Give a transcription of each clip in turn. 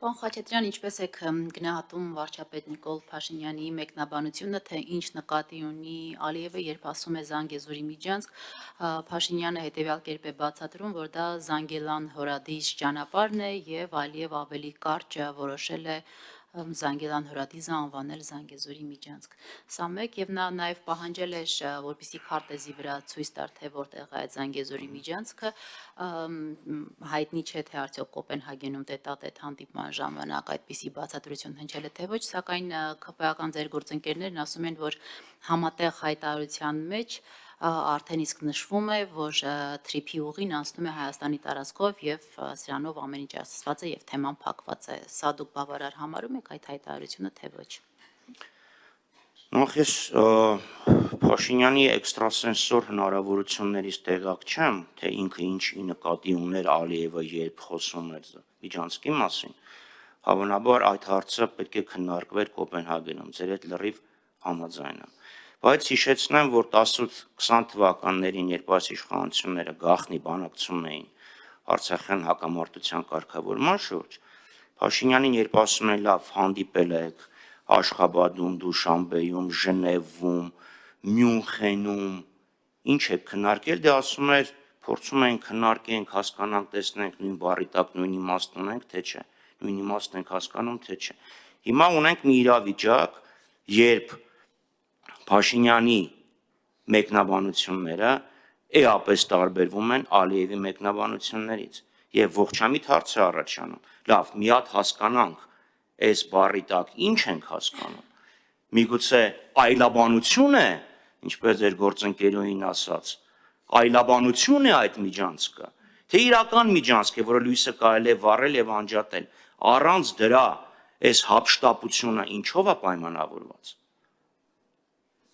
Պարոն Խաչատրյան, ինչպես եք գնահատում վարչապետ Նիկոլ Փաշինյանի մեկնաբանությունը, թե ինչ նկատի ունի Ալիևը, երբ ասում է Զանգեզուրի միջանցք, Փաշինյանը հետևյալ կերպ է բացատրում, որ դա Զանգելան հորադիս ճանապարհն է եւ Ալիև ավելի կարճ որոշել է Զանգելան հորադիզը անվանել Զանգեզուրի միջանցք։ Սա մեկ եւ նա նաեւ պահանջել է, որպեսզի քարտեզի վրա ցույց տար, թե որտեղ է այդ Զանգեզուրի միջանցքը, հայտնի չէ, թե արդյոք Կոպենհագենում տետատետ հանդիպման ժամանակ այդպիսի բացատրություն հնչել է, թե ոչ, սակայն ԿՊԱ-ական ձեր գործընկերներն ասում են, որ համատեղ հայտարարության մեջ արդեն իսկ նշվում է, որ թրիփի ուղին անցնում է Հայաստանի տարածքով եւ սրանով ամեն ինչ ասված է եւ թեման փակված է։ Սա դուք բավարար համարում եք այդ հայտարարությունը, թե ոչ։ Նախ ես Փաշինյանի էքստրասենսոր հնարավորություններից տեղակ չեմ, թե ինքը ինչի նկատի ուներ Ալիևը, երբ խոսում էր միջանցքի մասին, հավանաբար այդ հարցը պետք է քննարկվեր Կոպենհագենում, ձեր հետ լրիվ համաձայն եմ, բայց հիշեցնեմ, որ 18-20 թվականներին, երբ այս իշխանությունները գաղտնի բանակցում էին Արցախյան հակամարտության կարգավորման շուրջ, Փաշինյանին երբ ասում են լավ հանդիպել եք Աշխաբադում, Դուշանբեում, Ժնևում, Մյունխենում, ինչ եք քննարկել, դե ասում էր փորձում ենք քննարկենք, հասկանանք, տեսնենք նույն բառի տակ նույն իմաստ ունենք, թե չէ, նույն իմաստ ենք հասկանում, թե չէ։ Հիմա ունենք մի իրավիճակ, երբ Փաշինյանի մեկնաբանությունները էապես տարբերվում են Ալիևի մեկնաբանություններից եւ ողջամիտ հարց է առաջանում։ Լավ, մի հատ հասկանանք, այս բառի տակ ինչ ենք հասկանում։ Միգուցե այլաբանություն է, ինչպես ձեր գործընկերուհին ասաց, այլաբանություն է այդ միջանցքը, թե իրական միջանցք է, որը լույսը կարելի է վառել եւ անջատել։ Առանց դրա այս հափշտապությունը ինչով է պայմանավորված։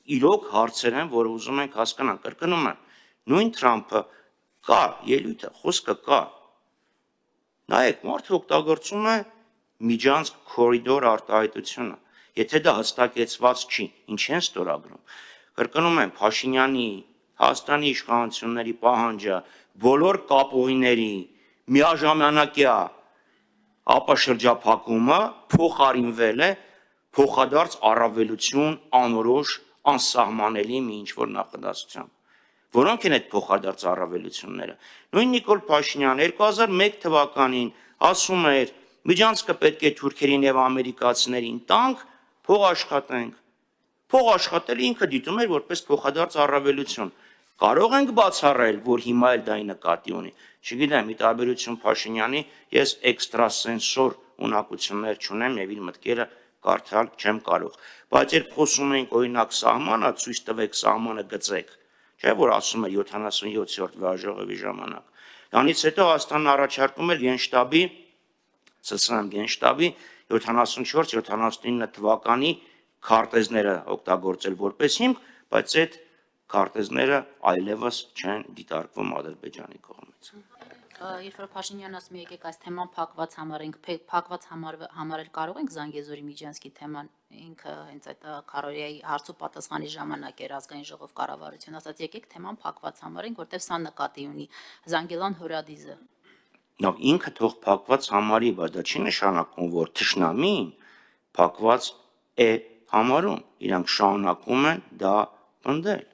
Իրոք հարցեր են, որ ուզում ենք հասկանանք, կրկնում եմ, նույն Թրամփը կա, ելույթը, խոսքը կա։ Նայեք, մարդը օգտագործում է միջանցք կորիդոր արտահայտությունը, եթե դա հստակեցված չի, ինչ են ստորագրում։ Կրկնում եմ, Փաշինյանի, Հայաստանի իշխանությունների պահանջը բոլոր կապուղիների միաժամանակյա ապաշրջափակումը փոխարինվել է փոխադարձ առավելություն, անորոշ, անսահմանելի մի ինչ-որ նախադասությամբ։ Որոնք են այդ փոխադարձ առավելությունները։ Նույն Նիկոլ Փաշինյանը 2001 թվականին ասում էր, միջանցքը պետք է թուրքերին եւ ամերիկացիներին տանք, փող աշխատենք։ Փող աշխատելը ինքը դիտում էր որպես փոխադարձ առավելություն։ Կարող ենք բացառել, որ հիմա էլ դա նկատի ունի։ Չգիտեմ, ի տարբերություն Փաշինյանի, ես էքստրասենսոր ունակություններ չունեմ եւ իր մտքերը կարդալ չեմ կարող։ Բայց երբ խոսում ենք օրինակ սահմանը, ցույց տվեք սահմանը գծեք, չէ՞ որ ասում էր 77-րդ վեաժողովի ժամանակ։ Դրանից հետո Հայաստանն առաջարկում էր Գենշտաբի, ՍՍՄ Գենշտաբի 74-79 թվականի քարտեզները օգտագործել որպես հիմք, բայց այդ քարտեզները այլևս չեն դիտարկվում Ադրբեջանի կողմից։ Երբ որ Փաշինյանն ասում է եկեք այս թեման փակված համարենք, փակված համարել կարող ենք Զանգեզուրի միջանցքի թեման, ինքը հենց այդ Քարորիայի հարց ու պատասխանի ժամանակ էր ազգային ժողով կառավարություն ասաց եկեք թեման փակված համարենք, որտեղ սա նկատի ունի Զանգելան հորադիզը։ Նո, ինքը թող փակված համարի, բայց դա չի նշանակում, որ թշնամին փակված է համարում, իրանք շարունակում են դա պնդել։